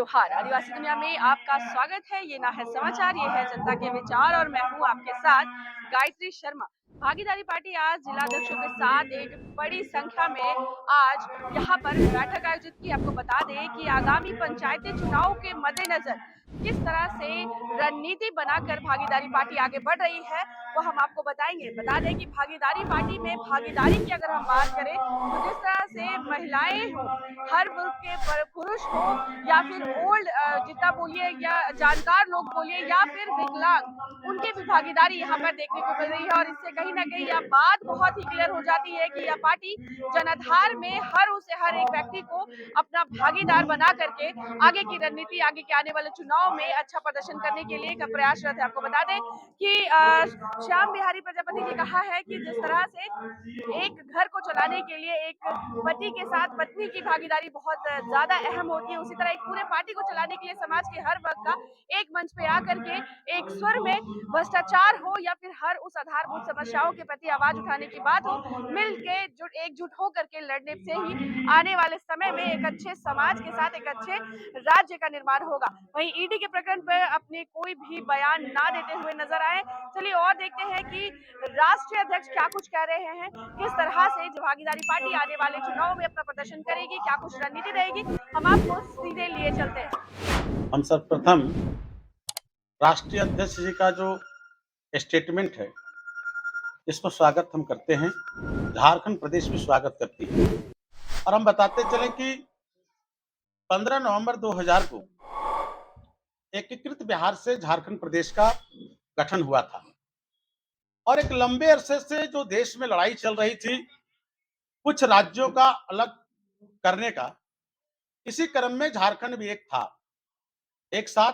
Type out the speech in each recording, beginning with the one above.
जोहार। आदिवासी दुनिया में आपका स्वागत है। ये ना है समाचार, ये है जनता के विचार और मैं हूँ आपके साथ गायत्री शर्मा। भागीदारी पार्टी आज जिलाध्यक्षों के साथ एक बड़ी संख्या में आज यहाँ पर बैठक आयोजित की। आपको बता दें कि आगामी पंचायती चुनाव के मद्देनजर किस तरह से रणनीति बनाकर भागीदारी पार्टी आगे बढ़ रही है वो हम आपको बताएंगे। बता दें कि भागीदारी पार्टी में भागीदारी की अगर हम बात करें तो जिस तरह से महिलाएं हो, हर वर्ग के पुरुष हो या फिर ओल्ड जितना बोलिए या जानकार लोग बोलिए या फिर विकलांग, उनकी भी भागीदारी यहाँ पर देखने को मिल रही है। और इससे कहीं ना कहीं यह बात बहुत ही क्लियर हो जाती है कि यह पार्टी जनाधार में हर एक व्यक्ति को अपना भागीदार बना करके आगे की रणनीति, आगे के आने वाले चुनाव में अच्छा प्रदर्शन करने के लिए प्रयासरत है। आपको बता दें कि श्याम बिहारी प्रजापति जी कहा है कि जिस तरह से एक घर को चलाने के लिए एक पति के साथ पत्नी की भागीदारी बहुत ज्यादा अहम होती है, उसी तरह एक पूरे पार्टी को चलाने के लिए समाज के हर वर्ग का एक मंच पे आकर के एक स्वर में भ्रष्टाचार हो या फिर हर उस आधारभूत समस्याओं के प्रति आवाज उठाने की बात हो, मिल के एकजुट होकर के लड़ने से ही आने वाले समय में एक अच्छे समाज के साथ एक अच्छे राज्य का निर्माण होगा। वहीं ईडी के प्रकरण पर अपने कोई भी बयान ना देते हुए नजर आए। चलिए और देखते हैं कि राष्ट्रीय अध्यक्ष क्या कुछ कह रहे हैं, किस तरह से जो भागीदारी पार्टी आने वाले चुनाव में अपना प्रदर्शन करेगी, क्या कुछ रणनीति रहेगी, हम आपको सीधे लिए चलते हैं। हम सर्वप्रथम राष्ट्रीय अध्यक्ष जी का जो स्टेटमेंट है इसको स्वागत हम करते हैं। झारखंड प्रदेश भी स्वागत करती है और हम बताते चले कि 15 नवंबर 2000 को एकीकृत बिहार से झारखंड प्रदेश का गठन हुआ था और एक लंबे अरसे से जो देश में लड़ाई चल रही थी कुछ राज्यों का अलग करने का, इसी क्रम में झारखंड भी एक था। एक साथ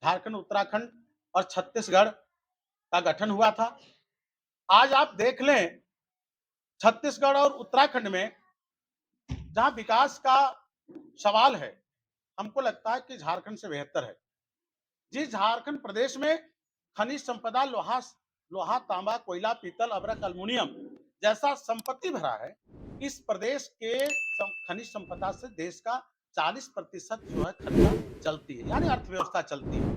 झारखंड, उत्तराखंड और छत्तीसगढ़ का गठन हुआ था। आज आप देख लें, छत्तीसगढ़ और उत्तराखंड में जहां विकास का सवाल है, हमको लगता है कि झारखंड से बेहतर है। जिस झारखंड प्रदेश में खनिज संपदा, लोहा, तांबा, कोयला, पीतल, अभ्रक, अल्मुनियम जैसा संपत्ति भरा है, इस प्रदेश के खनिज संपदा से देश का 40% जो है खर्चा चलती है, यानी अर्थव्यवस्था चलती है।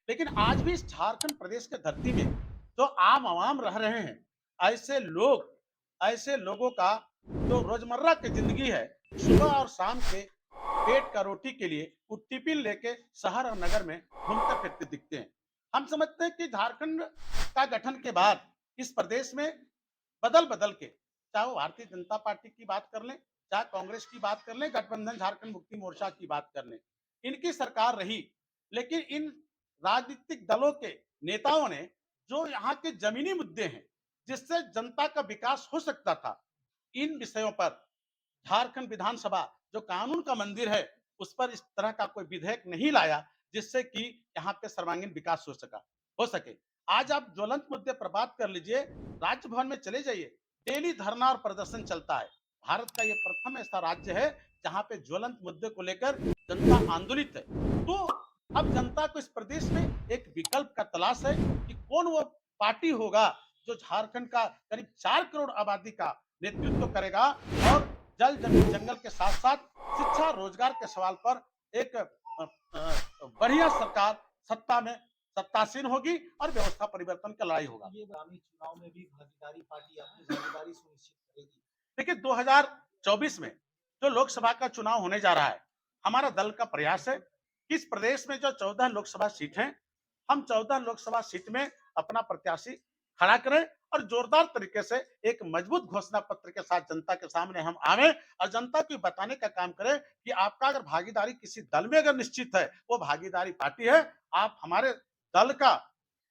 लेकिन आज भी इस झारखंड प्रदेश के धरती में जो आम आवाम रह रहे हैं, ऐसे लोगों का जो रोजमर्रा की जिंदगी है, सुबह और शाम के पेट का रोटी के लिए वो टिफिन लेके शहर और नगर में घूमते फिरते दिखते हैं। हम समझते हैं कि झारखंड का गठन के बाद इस प्रदेश में बदल बदल के, चाहे वो भारतीय जनता पार्टी की बात कर लें, चाहे कांग्रेस की बात कर लें, गठबंधन झारखंड मुक्ति मोर्चा की बात कर लें, इनकी सरकार रही। लेकिन इन राजनीतिक दलों के नेताओं ने जो यहाँ के जमीनी मुद्दे हैं जिससे जनता का विकास हो सकता था, इन विषयों पर झारखंड विधानसभा जो कानून का मंदिर है उस पर इस तरह का कोई विधेयक नहीं लाया जिससे कि यहाँ पे सर्वांगीण विकास हो सके। आज आप ज्वलंत मुद्दे पर बात कर लीजिए, राजभवन में चले जाइए, डेली धरना और प्रदर्शन चलता है। भारत का ये प्रथम ऐसा राज्य है जहाँ पे ज्वलंत मुद्दे को लेकर जनता आंदोलित है। तो अब जनता को इस प्रदेश में एक विकल्प का तलाश है कि कौन वो पार्टी होगा जो झारखंड का करीब 4 करोड़ आबादी का नेतृत्व करेगा और जल जमीन जंगल के साथ साथ शिक्षा रोजगार के सवाल पर एक बढ़िया सरकार सत्तासीन होगी और व्यवस्था परिवर्तन का लड़ाई होगा। ये आगामी चुनाव में भी भागीदारी पार्टी अपनी भागीदारी सुनिश्चित करेगी। देखिए, 2024 में जो लोकसभा का चुनाव होने जा रहा है, हमारा दल का प्रयास है कि इस प्रदेश में जो 14 लोकसभा सीट हैं, हम 14 लोकसभा सीट में अपना प्रत्याशी खड़ा करें और जोरदार तरीके से एक मजबूत घोषणा पत्र के साथ जनता के सामने हम आवे और जनता को बताने का काम करें कि आपका अगर भागीदारी किसी दल में अगर निश्चित है, वो भागीदारी पार्टी है। आप हमारे दल का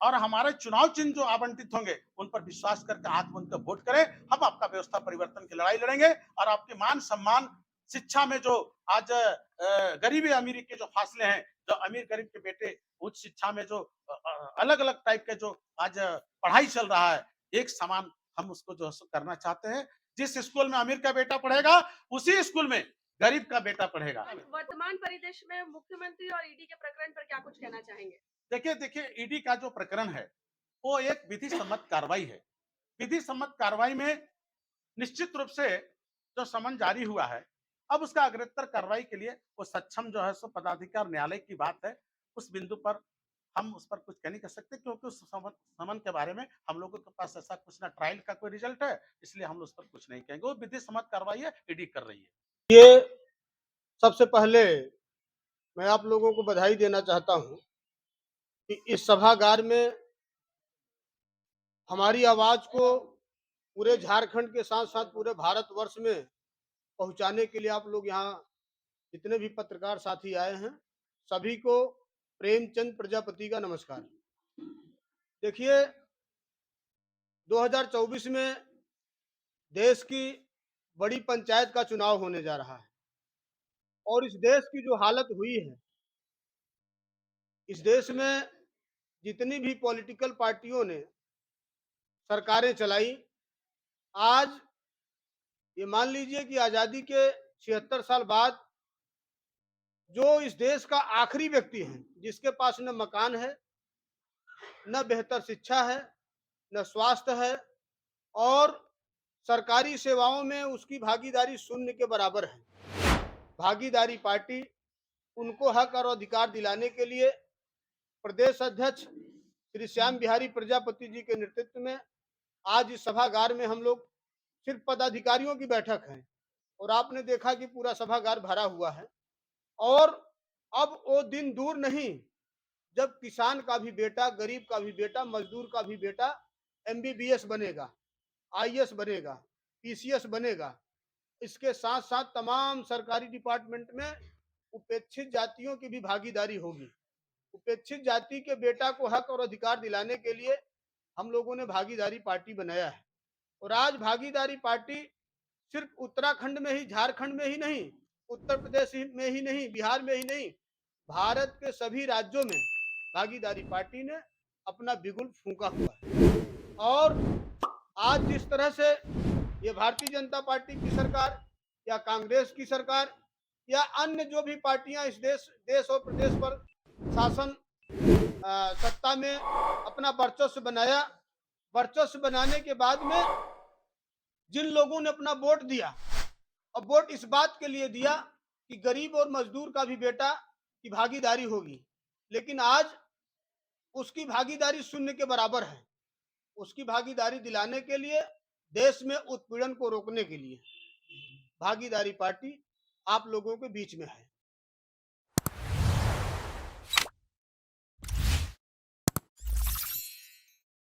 और हमारे चुनाव चिन्ह जो आवंटित होंगे उन पर विश्वास करके आंख बंद कर वोट करें। हम आपका व्यवस्था परिवर्तन की लड़ाई लड़ेंगे और आपके मान सम्मान, शिक्षा में जो आज गरीबी अमीरी के जो फासले हैं, जो अमीर गरीब के बेटे उच्च शिक्षा में जो अलग अलग टाइप के जो आज पढ़ाई चल रहा है, एक समान हम उसको जो करना चाहते हैं। जिस स्कूल में अमीर का बेटा पढ़ेगा उसी स्कूल में गरीब का बेटा पढ़ेगा। वर्तमान परिदृश्य में मुख्यमंत्री और ईडी के प्रकरण पर क्या कुछ कहना चाहेंगे? देखिए, ईडी का जो प्रकरण है वो एक विधि सम्मत कार्रवाई है। विधि सम्मत कार्रवाई में निश्चित रूप से जो समन जारी हुआ है अब उसका अग्रतर कार्रवाई के लिए वो सक्षम जो है सो पदाधिकारी न्यायालय की बात है। उस बिंदु पर हम उस पर कुछ कह नहीं कर सकते, क्योंकि उस समन के बारे में हम लोगों के पास ऐसा कुछ ना ट्रायल का कोई रिजल्ट है, इसलिए हम उस पर कुछ नहीं कहेंगे। वो विधि सम्मत कार्रवाई है, ईडी कर रही है। ये सबसे पहले मैं आप लोगों को बधाई देना चाहता हूं कि इस सभागार में हमारी आवाज को पूरे झारखंड के साथ साथ पूरे भारतवर्ष में पहुंचाने के लिए आप लोग यहाँ जितने भी पत्रकार साथी आए हैं सभी को प्रेमचंद प्रजापति का नमस्कार। देखिए, 2024 में देश की बड़ी पंचायत का चुनाव होने जा रहा है और इस देश की जो हालत हुई है, इस देश में जितनी भी पॉलिटिकल पार्टियों ने सरकारें चलाई, आज ये मान लीजिए कि आजादी के 76 साल बाद जो इस देश का आखिरी व्यक्ति है जिसके पास न मकान है, न बेहतर शिक्षा है, न स्वास्थ्य है और सरकारी सेवाओं में उसकी भागीदारी शून्य के बराबर है। भागीदारी पार्टी उनको हक और अधिकार दिलाने के लिए प्रदेश अध्यक्ष श्री श्याम बिहारी प्रजापति जी के नेतृत्व में आज इस सभागार में हम लोग सिर्फ पदाधिकारियों की बैठक है और आपने देखा कि पूरा सभागार भरा हुआ है। और अब वो दिन दूर नहीं जब किसान का भी बेटा, गरीब का भी बेटा, मजदूर का भी बेटा एमबीबीएस बनेगा, आईएएस बनेगा, पीसीएस बनेगा। इसके साथ साथ तमाम सरकारी डिपार्टमेंट में उपेक्षित जातियों की भी भागीदारी होगी। उपेक्षित जाति के बेटा को हक और अधिकार दिलाने के लिए हम लोगों ने भागीदारी पार्टी बनाया है और आज भागीदारी पार्टी सिर्फ उत्तराखंड में ही, झारखंड में ही नहीं, उत्तर प्रदेश में ही नहीं, बिहार में ही नहीं, भारत के सभी राज्यों में भागीदारी पार्टी ने अपना बिगुल फूंका हुआ है। और आज जिस तरह से ये भारतीय जनता पार्टी की सरकार या कांग्रेस की सरकार या अन्य जो भी पार्टियां इस देश और प्रदेश पर शासन सत्ता में अपना वर्चस्व बनाया, वर्चस्व बनाने के बाद में जिन लोगों ने अपना वोट दिया, अब वोट इस बात के लिए दिया कि गरीब और मजदूर का भी बेटा की भागीदारी होगी, लेकिन आज उसकी भागीदारी शून्य के बराबर है। उसकी भागीदारी दिलाने के लिए, देश में उत्पीड़न को रोकने के लिए भागीदारी पार्टी आप लोगों के बीच में है।